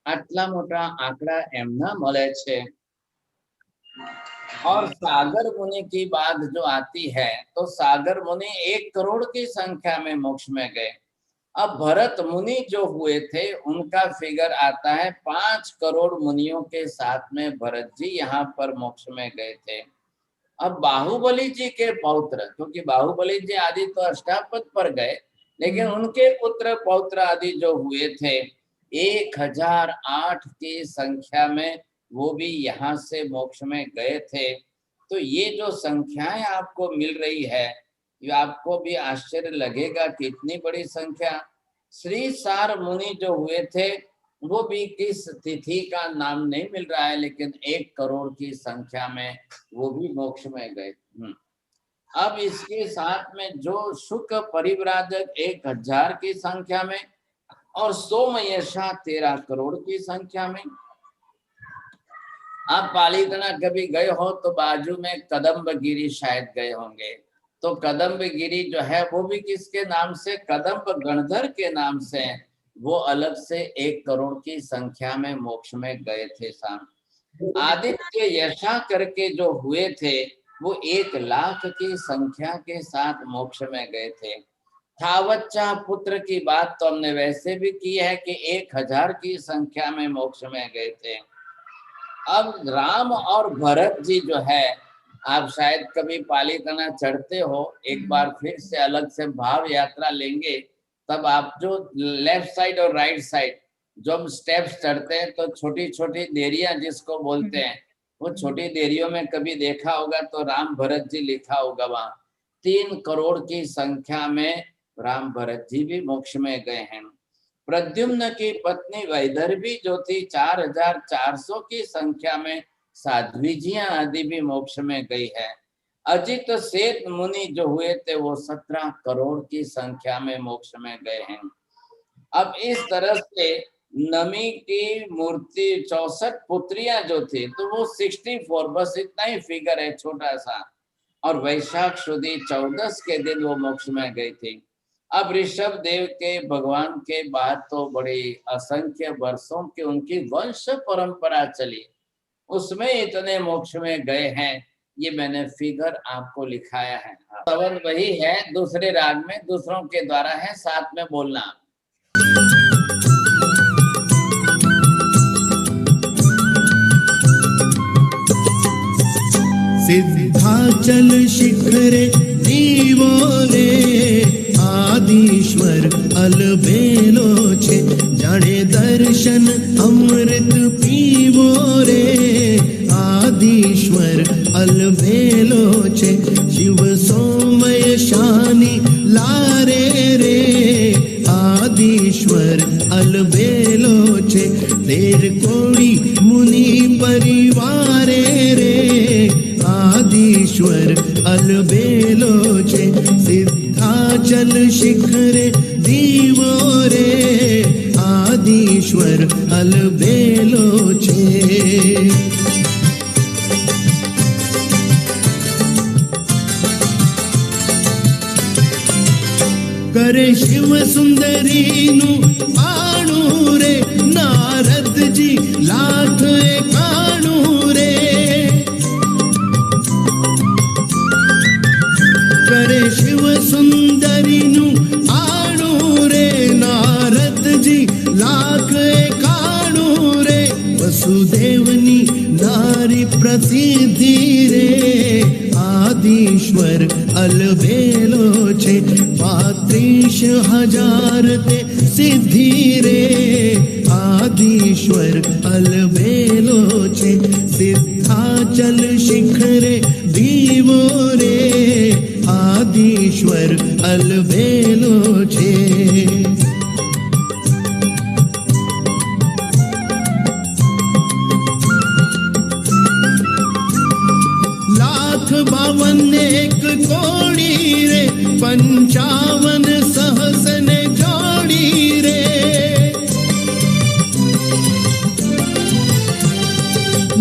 આટલા મોટા આંકડા એમના મળે છે। और सागर मुनि की बात जो आती है, तो सागर मुनि 1 करोड़ की संख्या में मोक्ष में गए। अब भरत मुनि जो हुए थे उनका फिगर आता है 5 करोड़ मुनियों के साथ में भरत जी यहाँ पर मोक्ष में गए थे। अब बाहुबली जी के पौत्र, क्योंकि बाहुबली जी आदि तो अष्टापद पर गए, लेकिन उनके पुत्र पौत्र आदि जो हुए थे 1008 की संख्या में वो भी यहाँ से मोक्ष में गए थे। तो ये जो संख्याएं आपको मिल रही है, ये आपको भी आश्चर्य लगेगा कि इतनी बड़ी संख्या। श्री सार मुनि जो हुए थे वो भी किस तिथि का नाम नहीं मिल रहा है, लेकिन 1 करोड़ की संख्या में वो भी मोक्ष में गए। अब इसके साथ में जो शुक परिव्राजक 1000 की संख्या में और सोमयशा 13 करोड़ की संख्या में। आप पालीताना कभी गए हो तो बाजू में कदम्ब गिरी शायद गए होंगे, तो कदम्ब गिरी जो है वो भी किसके नाम से, कदम्ब गणधर के नाम से, वो अलग से 1 करोड़ की संख्या में मोक्ष में गए थे। आदित्य यशा करके जो हुए थे वो 1 लाख की संख्या के साथ मोक्ष में गए थे। थावच्चा पुत्र की बात तो हमने वैसे भी की है कि 1000 की संख्या में मोक्ष में गए थे। अब राम और भरत जी जो है, आप शायद कभी पालीताना चढ़ते हो, एक बार फिर से अलग से भाव यात्रा लेंगे, तब आप जो लेफ्ट साइड और राइट साइड जो हम स्टेप्स चढ़ते हैं तो छोटी छोटी देरियां जिसको बोलते हैं, वो छोटी देरियों में कभी देखा होगा तो राम भरत जी लिखा होगा वहां, 3 करोड़ की संख्या में राम भरत जी भी मोक्ष में गए हैं। प्रद्युम्न की पत्नी वैदर्भी जो थी 4400 की संख्या में साध्वी जियां आदि भी मोक्ष में गई है। अजित सेठ मुनि जो हुए थे वो 17 करोड़ की संख्या में मोक्ष में गए हैं। अब इस तरह से नमी की मूर्ति 64 पुत्रियां जो थी तो वो 64, बस इतना ही फिगर है छोटा सा, और वैशाख शुदी 14 के दिन वो मोक्ष में गई थी। अब ऋषभ देव के भगवान के बाद तो बड़े असंख्य वर्षों की उनकी वंश परंपरा चली, उसमें इतने मोक्ष में गए हैं, ये मैंने फिगर आपको लिखाया है। सवन वही है, दूसरे राग में दूसरों के द्वारा है, साथ में बोलना। सिद्धाचल शिखरे दीवो रे आदिश्वर अलबेलो छे, जाने दर्शन अमृत पीवो रे आदिश्वर अलबेलो छे, शिव सोमय शानी लारे रे आदिश्वर अलबेलो छे, 13 कोड़ी मुनि परिवारे रे आदिश्वर अलबेलो छे, सिद्धाचल शिखरे दीवो रे आदिश्वर अलबेलो छे। करे शिव सुंदरी नु आणु रे नारद जी लाख एकाणु रे, करे शिव सुंदरी नु आणु रे नारद जी लाख एकाणु रे, वसुदेवनी नारी प्रसिद्धि रे आदिश्वर अलबेलो छे, 35,000 ते सिद्धि रे आदिश्वर अलबेलो छे, सिद्धाचल शिखरे दीवो रे आदिश्वर अलबेलो छे। लाख 52 एक कोड़ी रे 55 सहस ने जोड़ी रे,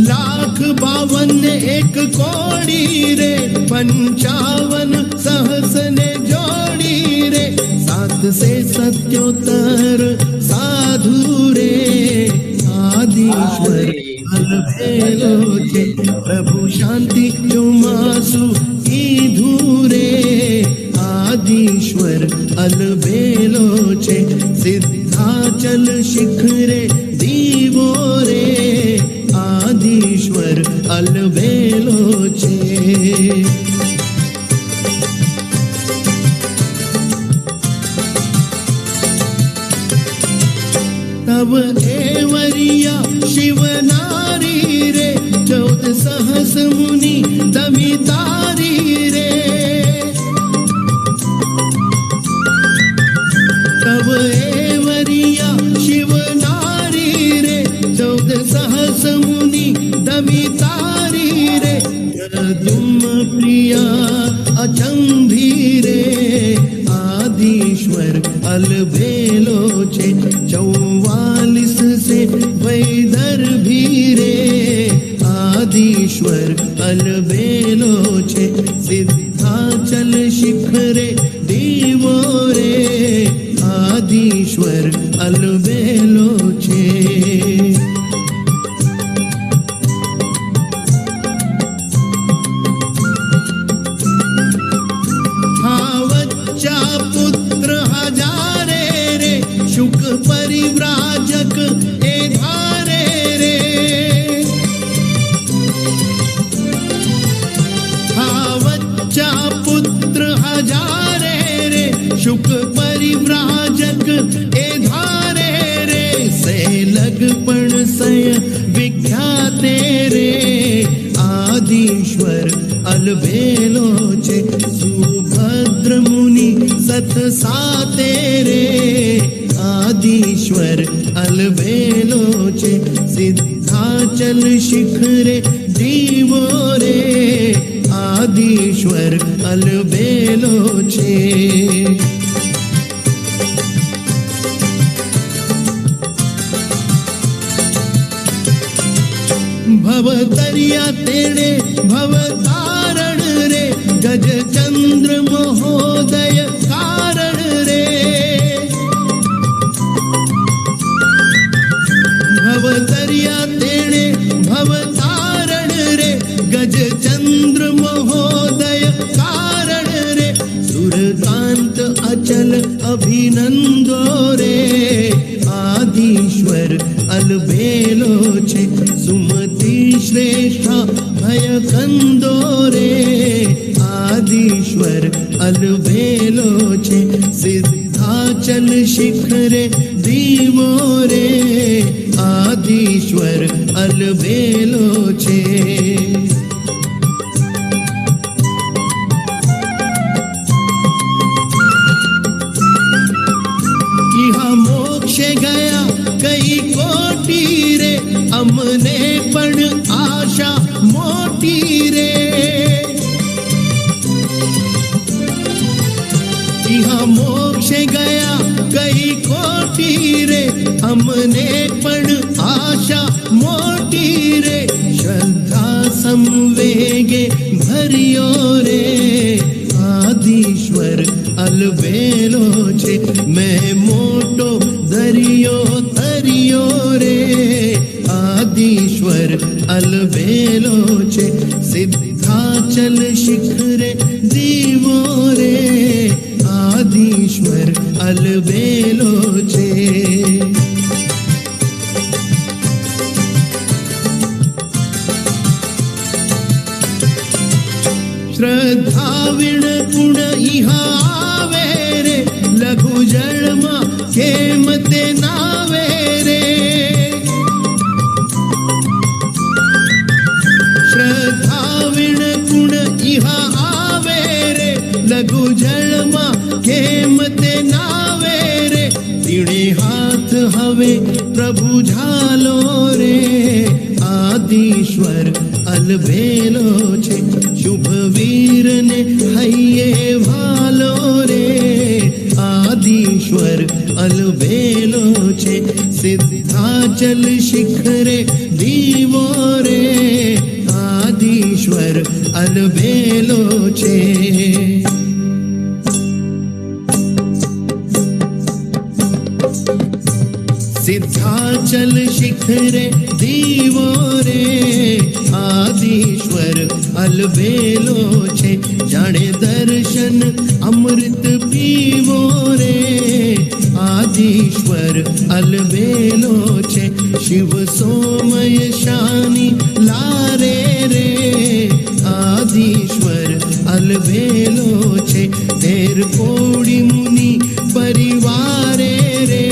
लाख 52 एक कोड़ी रे 55 सहस ने जोड़ी रे, 7 से 77 साधु रे आदिश्वर अलबेलो छे, प्रभु शांति चुमासु कीधु रे आदिश्वर अलबेलो छे, सिद्धाचल शिखरे दीवो रे आदिश्वर अलबेलो छे। तब एवरिया शिव नारी रे 14 सहस मुनि दमितारी रे, तब एवरिया शिव नारी रे 14 सहस मुनि दमितारी रे, तुम प्रिया अचंभी रे आदिश्वर अलबेलो छे, 44 से वैदर्भी रे आदिश्वर अलबेलो छे, सिद्धाचल शिखरे दीवो रे आदिश्वर अलबेलो छे। हावच्चा पुत्र हजारे रे शुक परिव्राजक ए धारे रे, हावच्चा पुत्र हजारे रे शुक परिव्राजक ए धारे रे, से लगपण सय विख्याते रे अलबेलो छे सुभद्र मुनि सत साते रे आदिश्वर अलबेलो छे सिद्धाचल शिखरे दीवो रे आदिश्वर अलबेलो छे भवतरिया तेरे भवतारण रे गज चंद्र महोदय कारण रे भवतरिया तेरे भवतारण रे गज चंद्र महोदय कारण रे सुरकांत अचल अभिनंदो रे आदिश्वर अलबेलो छे सुमति श्रेष्ठा भय कंदो रे आदिश्वर अलबेलो छे सिद्धाचल शिखरे दीवो रे आदिश्वर अलबेलो छे मोक्षे गया कई कोटि रे अमने पण आशा मोटी रे यहाँ मोक्षे गया कई कोटि रे हमने पण आशा मोटी रे श्रद्धा संवेगे भरियो रे आदिश्वर अलबेलो छे मैं मोटो दरियो तरियो रे आदिश्वर अलबेलो छे सिद्धाचल शिखरे दीवो रे आदिश्वर अलबेलो छे श्रद्धा विण गुण इहा आवे रे लघु जळमा केम ते नावे रे श्रद्धा विण गुण इहा आवे रे लघु जळमा केम ते नावे रे तीणे हाथ हवे प्रभु झालो रे आदिश्वर अलबेलो छे शुभ वीर ने हइये भालो रे आदिश्वर अलबेलो छे सिद्धाचल शिखरे दीवो रे आदिश्वर अलबेलो छे सिद्धाचल शिखरे दीवो रे आदिश्वर अलबेलो छे जाने दर्शन अमृत पीवो रे आदिश्वर अलबेलो छे शिव सोमय शानी लारे रे आदिश्वर अलबेलो छे तेर कोड़ी मुनि परिवारे रे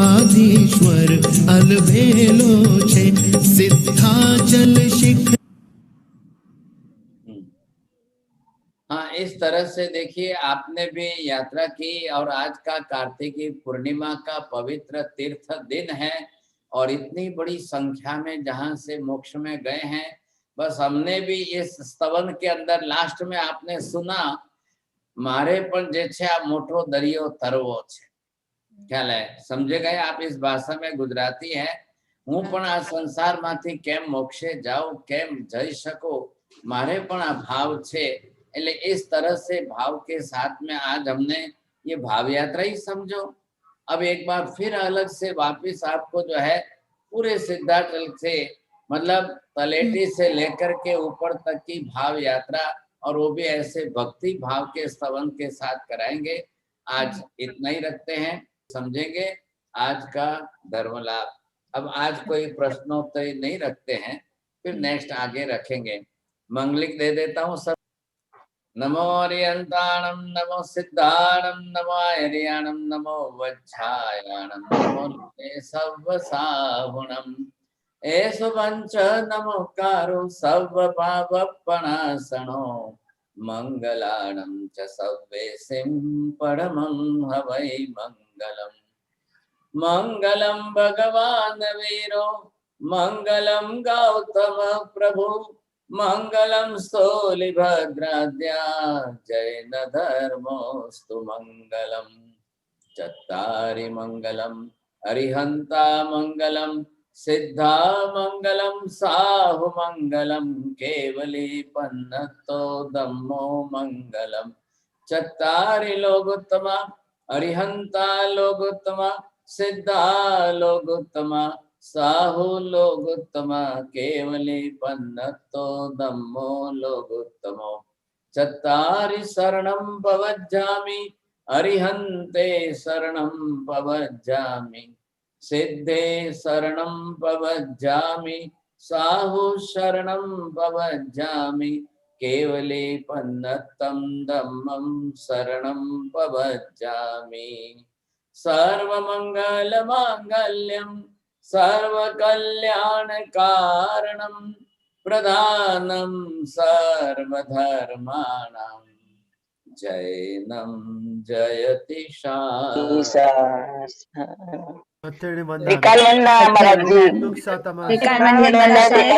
आदिश्वर अलबेलो छे सिद्धाचल शिखर। हाँ, इस तरह से देखिए आपने भी यात्रा की और आज का कार्तिकी पूर्णिमा का पवित्र तीर्थ दिन है और इतनी बड़ी संख्या में जहां से मोक्ष में गए हैं। बस हमने भी इस स्तवन के अंदर लास्ट में आपने सुना मारे पण जे छे आ मोटो दरियो तरवो छे, ख्याल है, समझे गए आप? इस भाषा में गुजराती है। हूँ पण आ संसार मांथी केम मोक्षे जाऊं, केम जई शको, मारे पण आ भाव छे। એટલે इस तरह से भाव के साथ में आज हमने ये भाव यात्रा ही समझो। अब एक बार फिर अलग से वापिस आपको जो है पूरे सिद्धाचल से मतलब तलेटी से लेकर के ऊपर तक की भाव यात्रा और वो भी ऐसे भक्ति भाव के स्तवन के साथ कराएंगे। आज इतना ही रखते हैं, समझेंगे आज का धर्म लाभ। अब आज कोई प्रश्नोत्तरी नहीं रखते हैं, फिर नेक्स्ट आगे रखेंगे। मंगलिक दे देता हूँ सब। नमो अरियंताणम नमो सिद्धाणम नमो आर्याणम नमो वज्झायाणम नमो सर्वसाहुणम एषु पञ्च नमोकारो सर्वपापप्रणाशनो मङ्गलानं च सर्वेसिं परमं हवै मङ्गलम्। मङ्गलं भगवान् वीरो मङ्गलं गौतम प्रभु मङ्गलं स्थूलिभद्राद्या जैन धर्मोऽस्तु मङ्गलम्। चत्तारि मङ्गलम् अरिहन्ता मङ्गलं सिद्धा मङ्गलं साहु मङ्गलं केवली पन्नतो धम्मो मङ्गलम्। चत्तारि लोकोत्तमा अरिहंता लोकोत्तमा सिद्धा लोकोत्तमा साहु लोकोत्तमा केवली पन्नतो धम्मो लोकोत्तमो। चत्तारि शरणं पवज्जामि अरिहन्ते शरणं पवज्जामि सिद्धे शरणं पवज्जामि साहु शरणं पवज्जामि केवले पन्नतं धम्मं शरणं पवज्जामि। सर्वमङ्गलमाङ्गल्यं सर्वकल्याणकारणं प्रधानं सर्वधर्माणां जैनं जयति विकाल वंदना महाराज जी। विकाल वंदना साहेब।